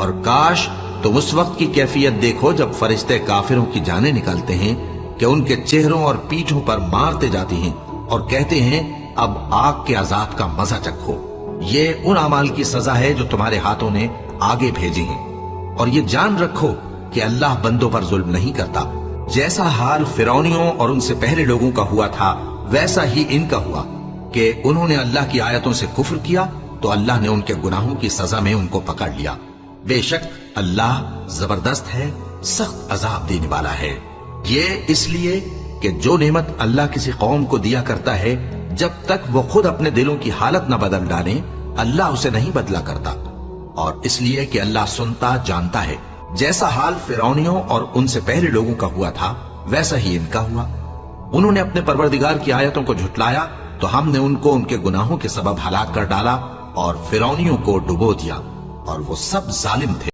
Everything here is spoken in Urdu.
اور کاش تم اس وقت کی کیفیت دیکھو جب فرشتے کافروں کی جانیں نکالتے ہیں کہ ان کے چہروں اور پیٹھوں پر مارتے جاتے ہیں اور کہتے ہیں اب آگ کے عذاب کا مزہ چکھو۔ یہ ان اعمال کی سزا ہے جو تمہارے ہاتھوں نے آگے بھیجی ہیں، اور یہ جان رکھو کہ اللہ بندوں پر ظلم نہیں کرتا۔ جیسا حال فرعونیوں اور ان سے پہلے لوگوں کا ہوا تھا ویسا ہی ان کا ہوا کہ انہوں نے اللہ کی آیتوں سے کفر کیا تو اللہ نے ان کے گناہوں کی سزا میں ان کو پکڑ لیا۔ بے شک اللہ زبردست ہے، سخت عذاب دینے والا ہے۔ یہ اس لیے کہ جو نعمت اللہ کسی قوم کو دیا کرتا ہے جب تک وہ خود اپنے دلوں کی حالت نہ بدل ڈالیں اللہ اسے نہیں بدلا کرتا، اور اس لیے کہ اللہ سنتا جانتا ہے۔ جیسا حال فرعونیوں اور ان سے پہلے لوگوں کا ہوا تھا ویسا ہی ان کا ہوا۔ انہوں نے اپنے پروردگار کی آیتوں کو جھٹلایا تو ہم نے ان کو ان کے گناہوں کے سبب ہلاک کر ڈالا اور فرعونیوں کو ڈبو دیا، اور وہ سب ظالم تھے۔